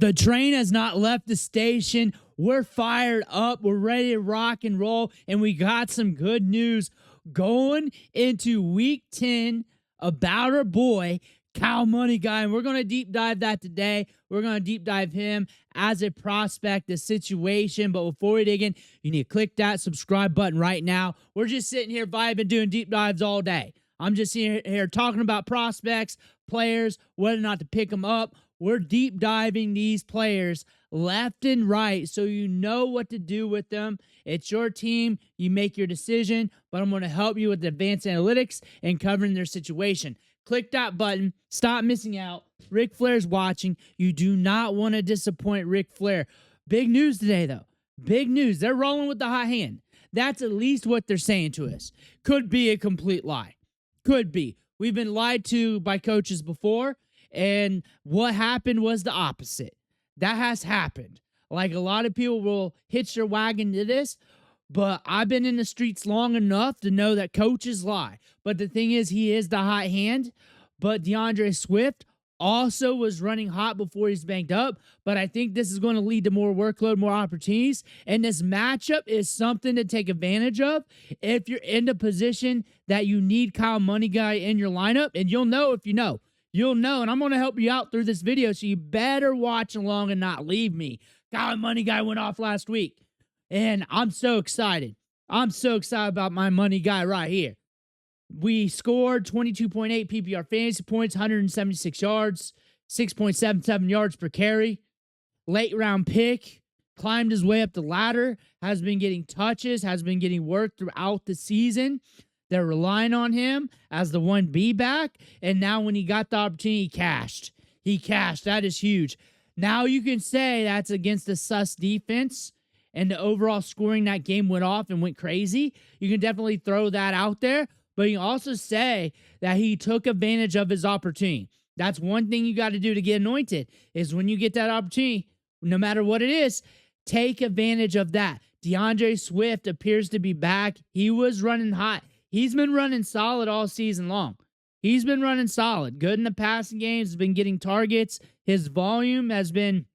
The train has not left the station. We're fired up. We're ready to rock and roll. And we got some good news going into week 10 about our boy, Cal Monangai. And we're going to deep dive that today. We're going to deep dive him as a prospect, the situation. But before we dig in, you need to click that subscribe button right now. We're just sitting here vibing, doing deep dives all day. I'm just here talking about prospects, players, whether or not to pick them up. We're deep diving these players left and right so you know what to do with them. It's your team. You make your decision, but I'm going to help you with advanced analytics and covering their situation. Click that button. Stop missing out. Ric Flair's watching. You do not want to disappoint Ric Flair. Big news today, though. Big news. They're rolling with the hot hand. That's at least what they're saying to us. Could be a complete lie. Could be. We've been lied to by coaches before. And what happened was the opposite. That has happened. Like, a lot of people will hitch their wagon to this, but I've been in the streets long enough to know that coaches lie. But the thing is, he is the hot hand. But DeAndre Swift also was running hot before he's banked up. But I think this is going to lead to more workload, more opportunities. And this matchup is something to take advantage of if you're in the position that you need Kyle Monangai in your lineup. And you'll know if you know. You'll know, and I'm going to help you out through this video, so you better watch along and not leave me. Kyle Monangai went off last week, and I'm so excited. I'm so excited about my Monangai right here. We scored 22.8 PPR fantasy points, 176 yards, 6.77 yards per carry. Late round pick, climbed his way up the ladder, has been getting touches, has been getting work throughout the season. They're relying on him as the 1B back, and now when he got the opportunity, he cashed. He cashed. That is huge. Now you can say that's against the sus defense, and the overall scoring that game went off and went crazy. You can definitely throw that out there, but you can also say that he took advantage of his opportunity. That's one thing you got to do to get anointed, is when you get that opportunity, no matter what it is, take advantage of that. DeAndre Swift appears to be back. He was running hot. He's been running solid all season long. He's been running solid. Good in the passing games. Has been getting targets. His volume has been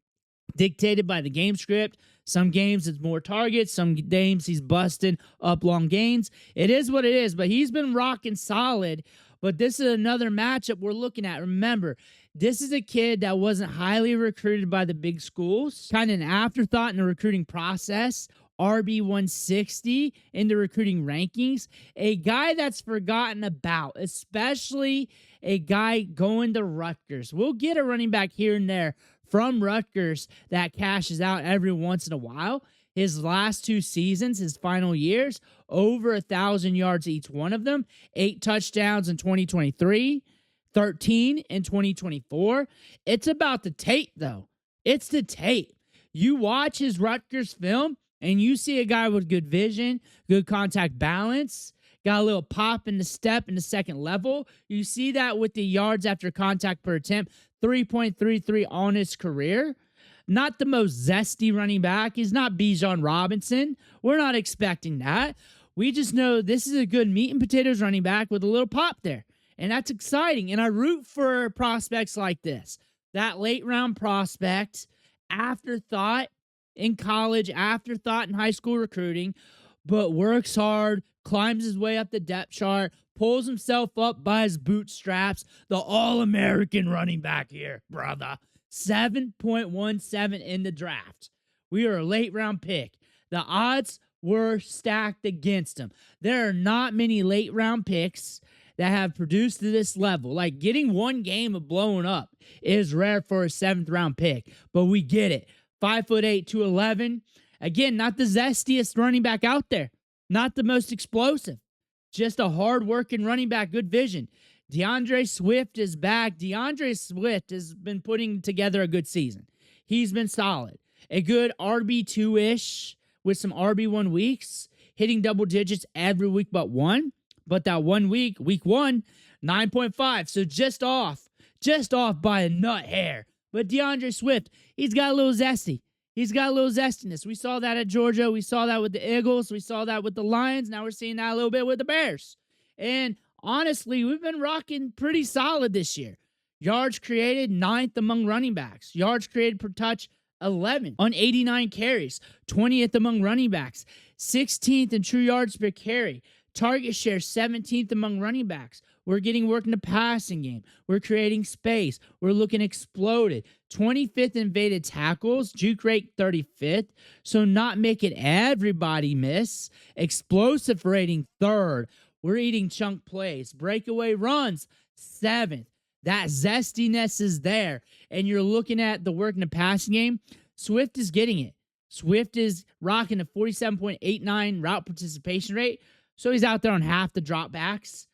dictated by the game script. Some games it's more targets. Some games he's busting up long gains. It is what it is, but he's been rocking solid. But this is another matchup we're looking at. Remember, this is a kid that wasn't highly recruited by the big schools. Kind of an afterthought in the recruiting process. RB 160 in the recruiting rankings. A guy that's forgotten about, especially a guy going to Rutgers. We'll get a running back here and there from Rutgers that cashes out every once in a while. His last 2 seasons, his final years, over 1,000 yards each one of them. 8 touchdowns in 2023, 13 in 2024. It's about the tape, though. It's the tape. You watch his Rutgers film, and you see a guy with good vision, good contact balance, got a little pop in the step in the second level. You see that with the yards after contact per attempt, 3.33 on his career. Not the most zesty running back. He's not Bijan Robinson. We're not expecting that. We just know this is a good meat and potatoes running back with a little pop there. And that's exciting. And I root for prospects like this. That late round prospect, afterthought in college, afterthought in high school recruiting, but works hard, climbs his way up the depth chart, pulls himself up by his bootstraps. The all-American running back here, brother. 7.17 in the draft. We are a late-round pick. The odds were stacked against him. There are not many late-round picks that have produced to this level. Like, getting one game of blowing up is rare for a 7th-round pick, but we get it. 5'8", 211. Again, not the zestiest running back out there. Not the most explosive. Just a hard-working running back, good vision. DeAndre Swift is back. DeAndre Swift has been putting together a good season. He's been solid. A good RB2-ish with some RB1 weeks, hitting double digits every week but one. But that 1 week, week 1, 9.5. So just off by a nut hair. But DeAndre Swift, he's got a little zesty. He's got a little zestiness. We saw that at Georgia. We saw that with the Eagles. We saw that with the Lions. Now we're seeing that a little bit with the Bears. And honestly, we've been rocking pretty solid this year. Yards created, 9th among running backs. Yards created per touch, 11 on 89 carries, 20th among running backs, 16th in true yards per carry. Target share, 17th among running backs. We're getting work in the passing game. We're creating space. We're looking exploded. 25th invaded tackles. Juke rate, 35th. So not making everybody miss. Explosive rating, 3rd. We're eating chunk plays. Breakaway runs, 7th. That zestiness is there. And you're looking at the work in the passing game. Swift is getting it. Swift is rocking a 47.89 route participation rate. So he's out there on half the dropbacks.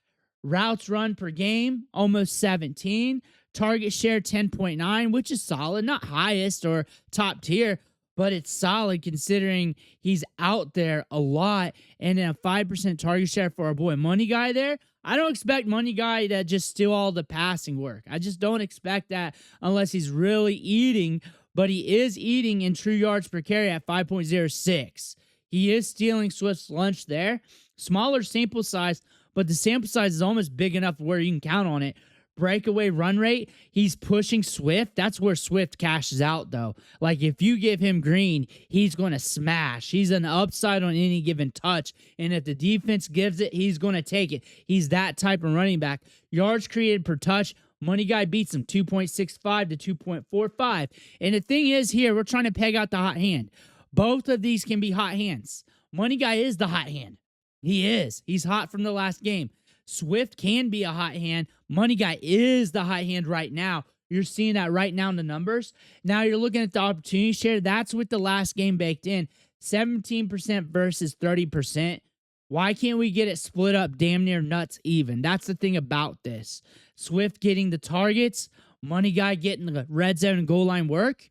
Routes run per game, almost 17. Target share, 10.9, which is solid. Not highest or top tier, but it's solid considering he's out there a lot. And then a 5% target share for our boy Money Guy there. I don't expect Money Guy to just steal all the passing work. I just don't expect that unless he's really eating. But he is eating in true yards per carry at 5.06. He is stealing Swift's lunch there. Smaller sample size, but the sample size is almost big enough where you can count on it. Breakaway run rate, he's pushing Swift. That's where Swift cashes out, though. Like, if you give him green, he's going to smash. He's an upside on any given touch, and if the defense gives it, he's going to take it. He's that type of running back. Yards created per touch, Money Guy beats him 2.65 to 2.45. And the thing is here, we're trying to peg out the hot hand. Both of these can be hot hands. Money Guy is the hot hand. He is. He's hot from the last game. Swift can be a hot hand. Money Guy is the hot hand right now. You're seeing that right now in the numbers. Now you're looking at the opportunity share. That's with the last game baked in. 17% versus 30%. Why can't we get it split up damn near nuts even? That's the thing about this. Swift getting the targets. Money Guy getting the red zone and goal line work.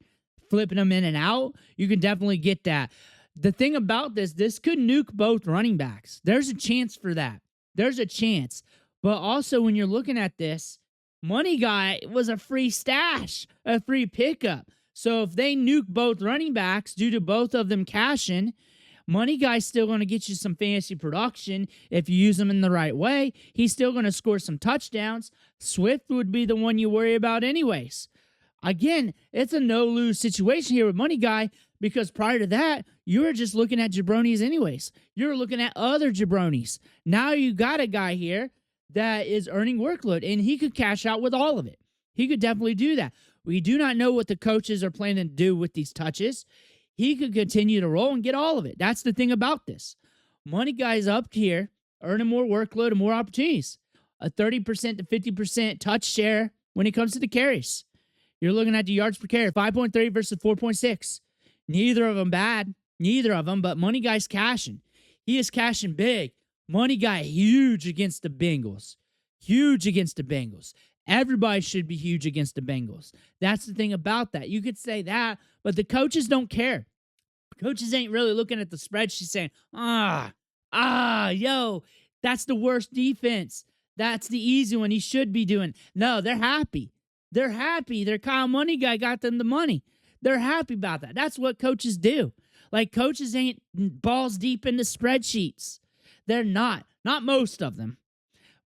Flipping them in and out. You can definitely get that. The thing about this could nuke both running backs. There's a chance for that. There's a chance. But also when you're looking at this, Money Guy was a free stash, a free pickup. So if they nuke both running backs due to both of them cashing, Money Guy's still going to get you some fantasy production if you use him in the right way. He's still going to score some touchdowns. Swift would be the one you worry about anyways. Again, it's a no-lose situation here with Money Guy because prior to that, you were just looking at jabronis anyways. You were looking at other jabronis. Now you got a guy here that is earning workload, and he could cash out with all of it. He could definitely do that. We do not know what the coaches are planning to do with these touches. He could continue to roll and get all of it. That's the thing about this. Money Guy's up here, earning more workload and more opportunities. A 30% to 50% touch share when it comes to the carries. You're looking at the yards per carry, 5.3 versus 4.6. Neither of them bad. Neither of them, but Money Guy's cashing. He is cashing big. Money Guy huge against the Bengals. Huge against the Bengals. Everybody should be huge against the Bengals. That's the thing about that. You could say that, but the coaches don't care. Coaches ain't really looking at the spreadsheet saying, yo, that's the worst defense. That's the easy one he should be doing. No, they're happy. They're happy. Their Kyle Money Guy got them the money. They're happy about that. That's what coaches do. Like, coaches ain't balls deep in the spreadsheets. They're not. Not most of them.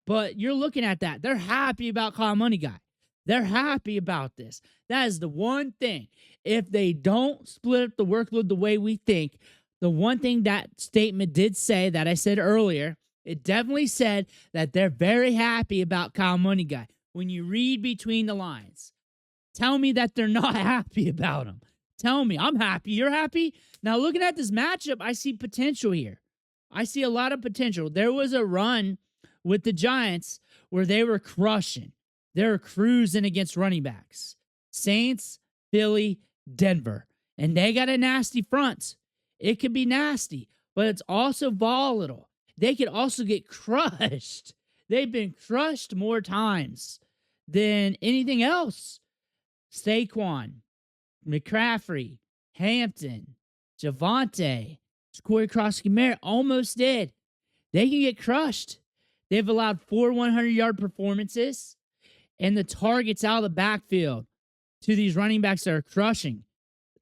But you're looking at that. They're happy about Kyle Money Guy. They're happy about this. That is the one thing. If they don't split up the workload the way we think, the one thing that statement did say that I said earlier, it definitely said that they're very happy about Kyle Money Guy. When you read between the lines, tell me that they're not happy about him. Tell me. I'm happy. You're happy? Now, looking at this matchup, I see potential here. I see a lot of potential. There was a run with the Giants where they were crushing. They were cruising against running backs. Saints, Philly, Denver. And they got a nasty front. It could be nasty, but it's also volatile. They could also get crushed. They've been crushed more times than anything else. Saquon, McCaffrey, Hampton, Javonte, Corey Krosky-Merritt almost did. They can get crushed. They've allowed 4 100-yard performances and the targets out of the backfield to these running backs that are crushing.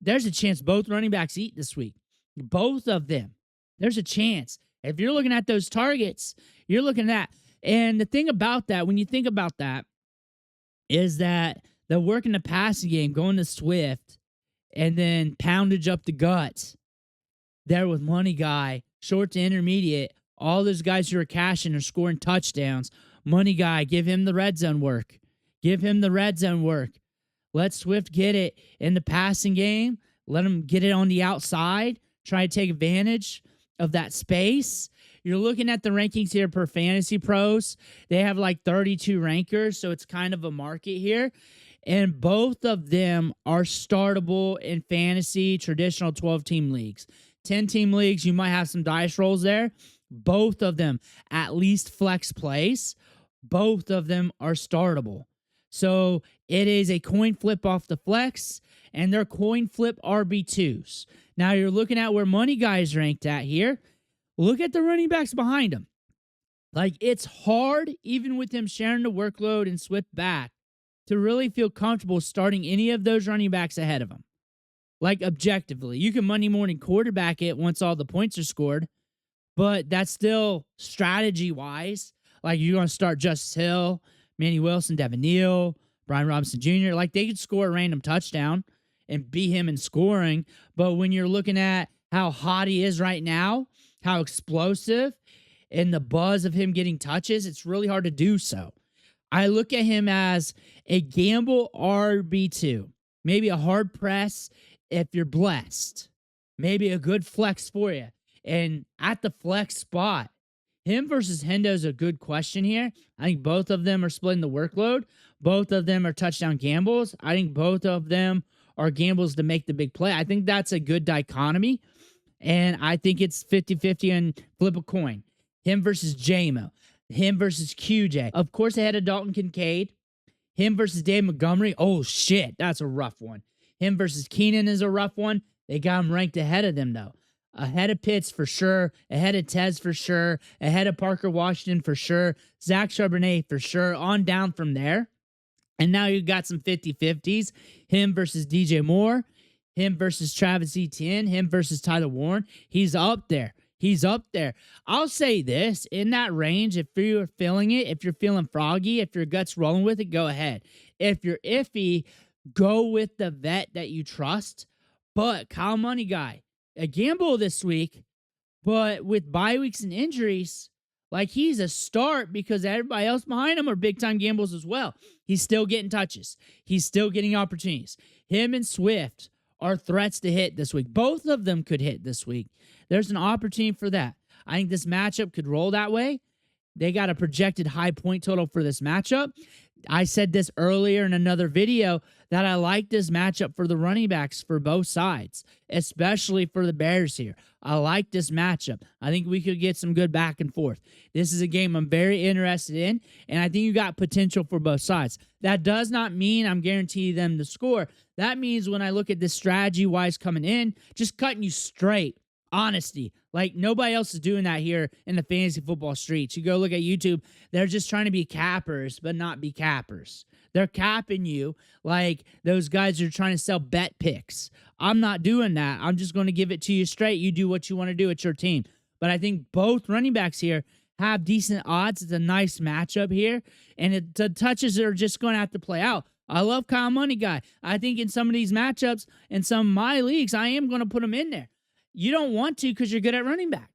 There's a chance both running backs eat this week. Both of them. There's a chance. If you're looking at those targets, you're looking at that. And the thing about that, when you think about that, is that they're working the passing game, going to Swift, and then poundage up the guts there with Money Guy, short to intermediate. All those guys who are cashing are scoring touchdowns. Money Guy, give him the red zone work. Give him the red zone work. Let Swift get it in the passing game. Let him get it on the outside. Try to take advantage of that space. You're looking at the rankings here per Fantasy Pros. They have like 32 rankers, so it's kind of a market here. And both of them are startable in fantasy, traditional 12-team leagues. 10-team leagues, you might have some dice rolls there. Both of them, at least flex plays. Both of them are startable. So it is a coin flip off the flex, and they're coin flip RB2s. Now you're looking at where Money Guy is ranked at here. Look at the running backs behind him. Like, it's hard, even with him sharing the workload and Swift back, to really feel comfortable starting any of those running backs ahead of him. Like, objectively. You can Monday morning quarterback it once all the points are scored, but that's still strategy-wise. Like, you're going to start Justice Hill, Manny Wilson, Devin Neal, Brian Robinson Jr. Like, they could score a random touchdown and beat him in scoring. But when you're looking at how hot he is right now, how explosive, and the buzz of him getting touches, it's really hard to do so. I look at him as a gamble RB2. Maybe a hard press if you're blessed. Maybe a good flex for you. And at the flex spot, him versus Hendo is a good question here. I think both of them are splitting the workload. Both of them are touchdown gambles. I think both of them are gambles to make the big play. I think that's a good dichotomy. And I think it's 50-50 and flip a coin. Him versus JMO. Him versus QJ. Of course, they had a Dalton Kincaid. Him versus Dave Montgomery. Oh, shit. That's a rough one. Him versus Keenan is a rough one. They got him ranked ahead of them, though. Ahead of Pitts for sure. Ahead of Tez for sure. Ahead of Parker Washington for sure. Zach Charbonnet for sure. On down from there. And now you got some 50-50s. Him versus DJ Moore. Him versus Travis Etienne. Him versus Tyler Warren. He's up there. He's up there. I'll say this. In that range, if you're feeling it, if you're feeling froggy, if your gut's rolling with it, go ahead. If you're iffy, go with the vet that you trust. But Kyle Money Guy, a gamble this week, but with bye weeks and injuries, like, he's a start because everybody else behind him are big-time gambles as well. He's still getting touches. He's still getting opportunities. Him and Swift are threats to hit this week. Both of them could hit this week. There's an opportunity for that. I think this matchup could roll that way. They got a projected high point total for this matchup. I said this earlier in another video that I like this matchup for the running backs for both sides, especially for the Bears here. I like this matchup. I think we could get some good back and forth. This is a game I'm very interested in, and I think you got potential for both sides. That does not mean I'm guaranteeing them to score. That means when I look at this strategy-wise coming in, just cutting you straight. Honesty. Like, nobody else is doing that here in the fantasy football streets. You go look at YouTube, they're just trying to be cappers, but not be cappers. They're capping you like those guys are trying to sell bet picks. I'm not doing that. I'm just going to give it to you straight. You do what you want to do. It's your team. But I think both running backs here have decent odds. It's a nice matchup here, and the touches are just going to have to play out. I love Kyle Money Guy. I think in some of these matchups and some of my leagues, I am going to put him in there. You don't want to because you're good at running back.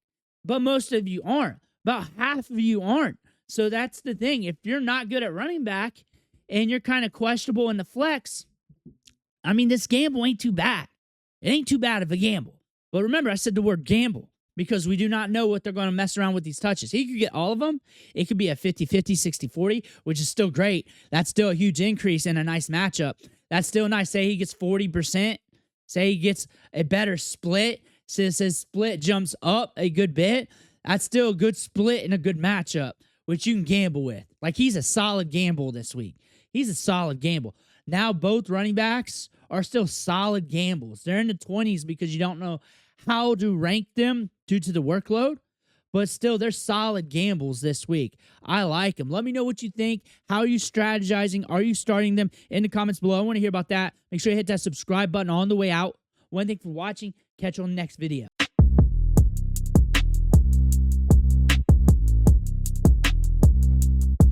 But most of you aren't. About half of you aren't. So that's the thing. If you're not good at running back and you're kind of questionable in the flex, I mean, this gamble ain't too bad. It ain't too bad of a gamble. But remember, I said the word gamble because we do not know what they're going to mess around with these touches. He could get all of them. It could be a 50-50, 60-40, which is still great. That's still a huge increase in a nice matchup. That's still nice. Say he gets 40%. Say he gets a better split. Since his split jumps up a good bit, that's still a good split and a good matchup, which you can gamble with. Like, he's a solid gamble this week. He's a solid gamble. Now both running backs are still solid gambles. They're in the 20s because you don't know how to rank them due to the workload, but still they're solid gambles this week. I like them. Let me know what you think. How are you strategizing? Are you starting them? In the comments below. I want to hear about that. Make sure you hit that subscribe button on the way out. One thing for watching. Catch you on the next video.